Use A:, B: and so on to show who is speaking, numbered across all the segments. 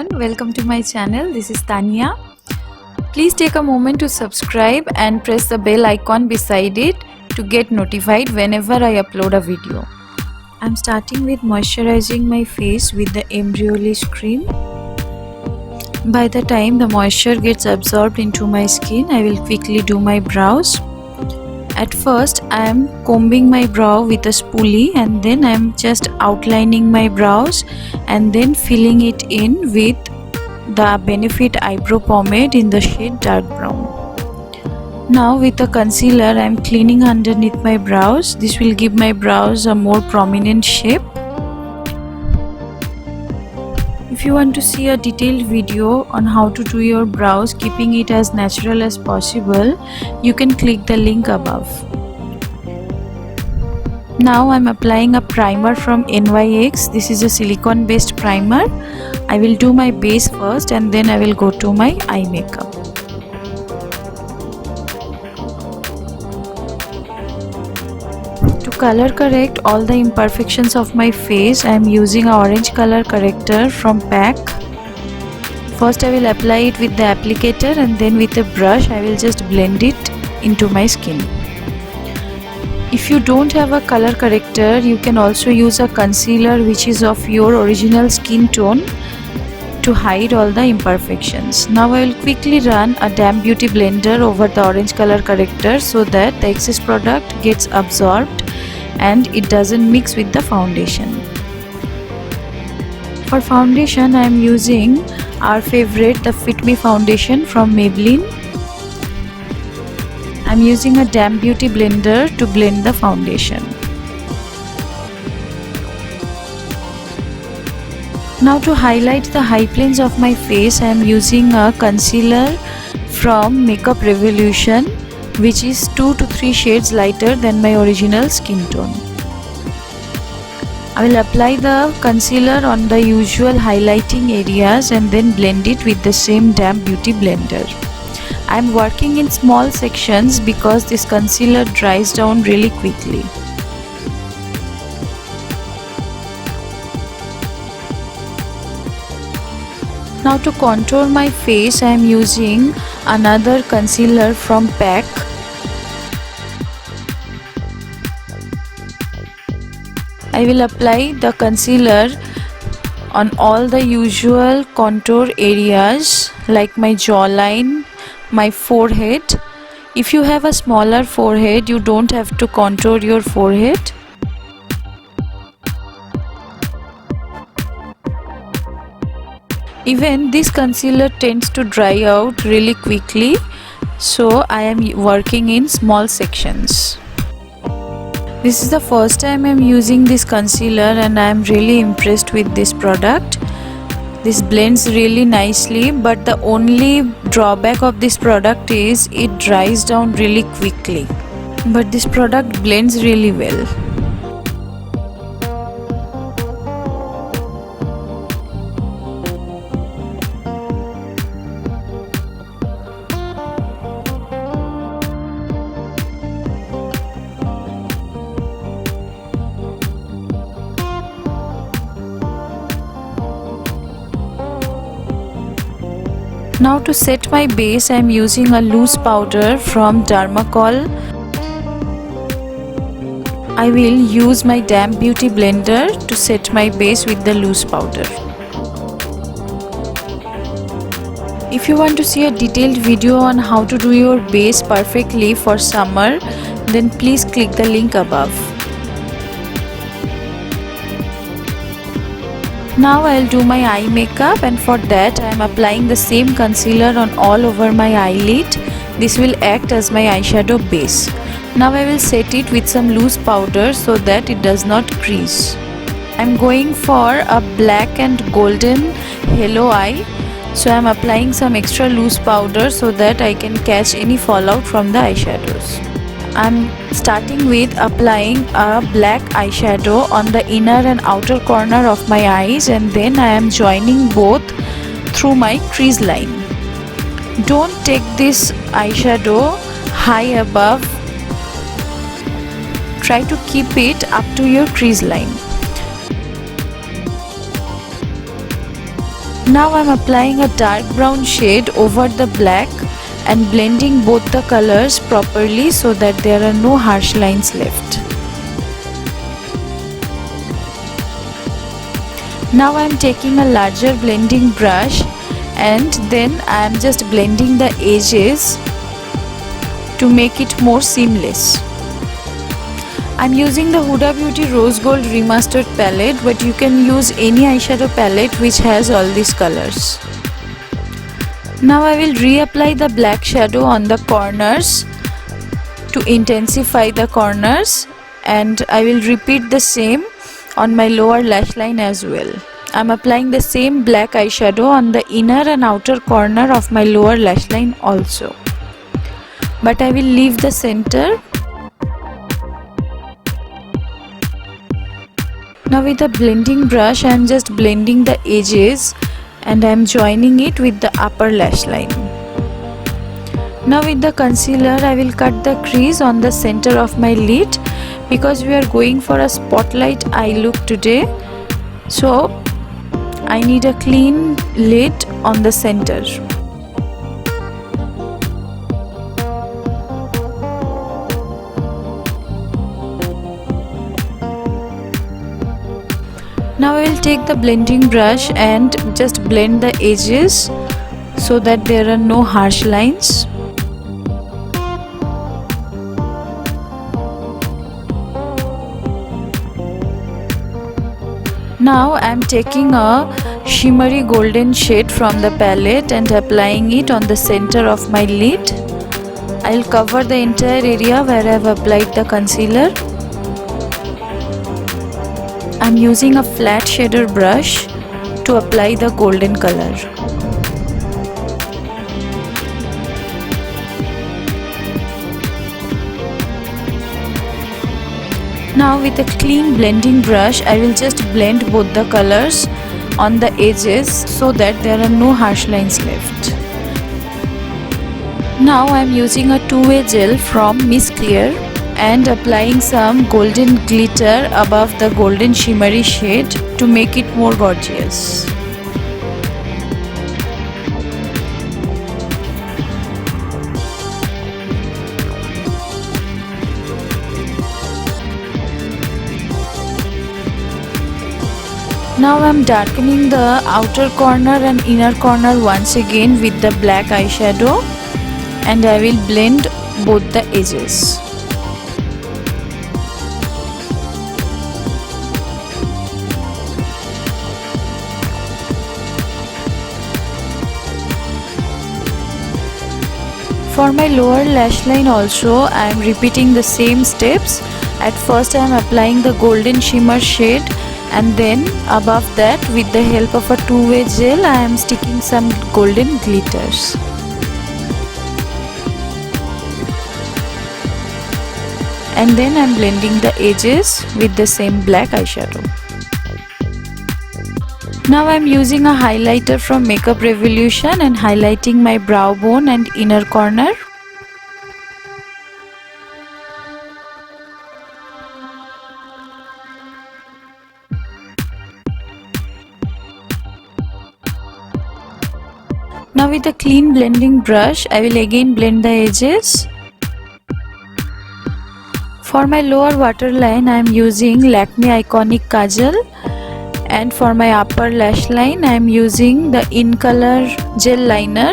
A: everyone, welcome to my channel. This is Tania. Please take a moment to subscribe and press the bell icon beside it to get notified whenever I upload a video. I'm starting with moisturizing my face with the Embryolish cream. By the time the moisture gets absorbed into my skin, I will quickly do my brows. At first I am combing my brow with a spoolie and then I am just outlining my brows and then filling it in with the Benefit eyebrow pomade in the shade dark brown. Now with a concealer I am cleaning underneath my brows. This will give my brows a more prominent shape. If you want to see a detailed video on how to do your brows keeping it as natural as possible, you can click the link above. Now I am applying a primer from NYX. This is a silicone based primer. I will do my base first and then I will go to my eye makeup. To color correct all the imperfections of my face, I am using an orange color corrector from PAC. First I will apply it with the applicator and then with a brush I will just blend it into my skin. If you don't have a color corrector, you can also use a concealer which is of your original skin tone to hide all the imperfections. Now I will quickly run a damp beauty blender over the orange color corrector so that the excess product gets absorbed and it doesn't mix with the foundation. For foundation I am using our favorite, the Fit Me foundation from Maybelline. I am using a damp beauty blender to blend the foundation. Now to highlight the high planes of my face, I am using a concealer from Makeup Revolution which is 2 to 3 shades lighter than my original skin tone. I will apply the concealer on the usual highlighting areas and then blend it with the same damp beauty blender. I am working in small sections because this concealer dries down really quickly. Now to contour my face I am using another concealer from PAC. I will apply the concealer on all the usual contour areas like my jawline, my forehead. If you have a smaller forehead, you don't have to contour your forehead. Even this concealer tends to dry out really quickly, so I am working in small sections. This is the first time I am using this concealer and I am really impressed with this product. This blends really nicely, but the only drawback of this product is it dries down really quickly. But this product blends really well. Now to set my base I am using a loose powder from Dermacol. I will use my damp beauty blender to set my base with the loose powder. If you want to see a detailed video on how to do your base perfectly for summer, then please click the link above. Now I will do my eye makeup, and for that I am applying the same concealer on all over my eyelid. This will act as my eyeshadow base. Now I will set it with some loose powder so that it does not crease. I am going for a black and golden halo eye. So I am applying some extra loose powder so that I can catch any fallout from the eyeshadows. I am starting with applying a black eyeshadow on the inner and outer corner of my eyes, and then I am joining both through my crease line. Don't take this eyeshadow high above. Try to keep it up to your crease line. Now I'm applying a dark brown shade over the black and blending both the colors properly so that there are no harsh lines left. Now I'm taking a larger blending brush and then I'm just blending the edges to make it more seamless. I'm using the Huda Beauty Rose Gold Remastered palette, but you can use any eyeshadow palette which has all these colors. Now I will reapply the black shadow on the corners to intensify the corners, and I will repeat the same on my lower lash line as well. I'm applying the same black eyeshadow on the inner and outer corner of my lower lash line also. But I will leave the center. Now with a blending brush I am just blending the edges and I am joining it with the upper lash line. Now with the concealer I will cut the crease on the center of my lid because we are going for a spotlight eye look today. So I need a clean lid on the center. Now I will take the blending brush and just blend the edges so that there are no harsh lines. Now I am taking a shimmery golden shade from the palette and applying it on the center of my lid. I will cover the entire area where I have applied the concealer. I am using a flat shader brush to apply the golden color. Now with a clean blending brush I will just blend both the colors on the edges so that there are no harsh lines left. Now I am using a two-way gel from Miss Clear and applying some golden glitter above the golden shimmery shade to make it more gorgeous. Now I am darkening the outer corner and inner corner once again with the black eyeshadow and I will blend both the edges. For my lower lash line also I am repeating the same steps. At first I am applying the golden shimmer shade and then above that with the help of a two-way gel I am sticking some golden glitters. And then I am blending the edges with the same black eyeshadow. Now I am using a highlighter from Makeup Revolution and highlighting my brow bone and inner corner. Now with a clean blending brush I will again blend the edges. For my lower waterline I am using Lakme Iconic Kajal. And for my upper lash line I am using the In Color gel liner.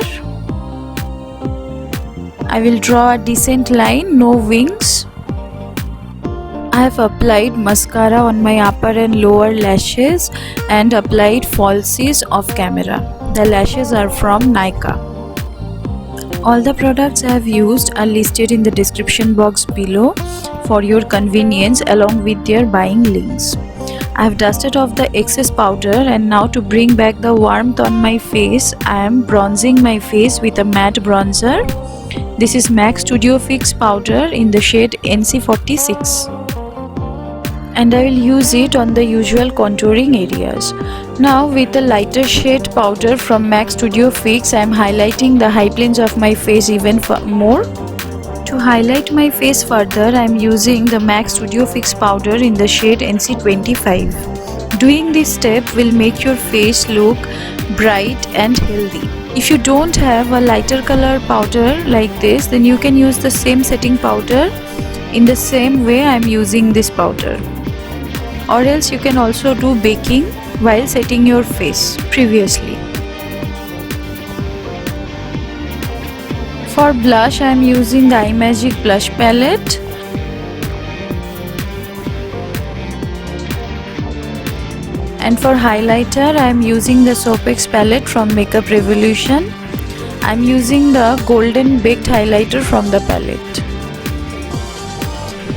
A: I will draw a decent line, no wings. I have applied mascara on my upper and lower lashes and applied falsies off camera. The lashes are from Nykaa. All the products I have used are listed in the description box below for your convenience along with their buying links. I have dusted off the excess powder and now to bring back the warmth on my face I am bronzing my face with a matte bronzer. This is MAC Studio Fix powder in the shade NC46 and I will use it on the usual contouring areas. Now with the lighter shade powder from MAC Studio Fix I am highlighting the high planes of my face even more. To highlight my face further, I am using the MAC Studio Fix powder in the shade NC25. Doing this step will make your face look bright and healthy. If you don't have a lighter color powder like this, then you can use the same setting powder in the same way I am using this powder. Or else you can also do baking while setting your face previously. For blush, I am using the iMagic blush palette. And for highlighter, I am using the Soapex palette from Makeup Revolution. I am using the Golden Baked highlighter from the palette.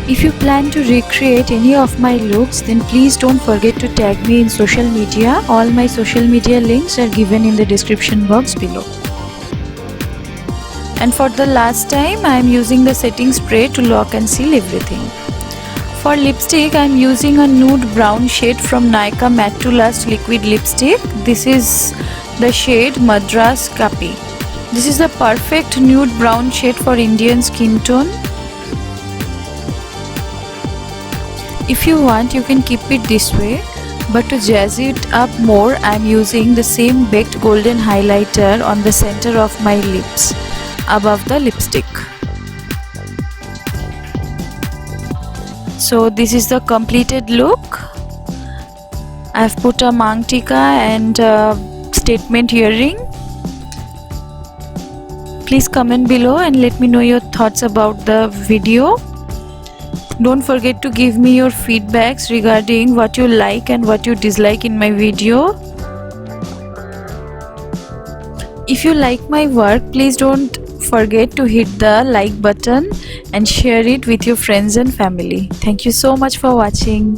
A: If you plan to recreate any of my looks, then please don't forget to tag me in social media. All my social media links are given in the description box below. And for the last time, I am using the setting spray to lock and seal everything. For lipstick, I am using a nude brown shade from Nykaa Matte to Last Liquid Lipstick. This is the shade Madras Kapi. This is the perfect nude brown shade for Indian skin tone. If you want, you can keep it this way, but to jazz it up more, I am using the same baked golden highlighter on the center of my lips, above the lipstick. So this is the completed look. I have put a Mang Tika and a statement earring. Please comment below and let me know your thoughts about the video. Don't forget to give me your feedbacks regarding what you like and what you dislike in my video. If you like my work, please don't forget to hit the like button and share it with your friends and family. Thank you so much for watching.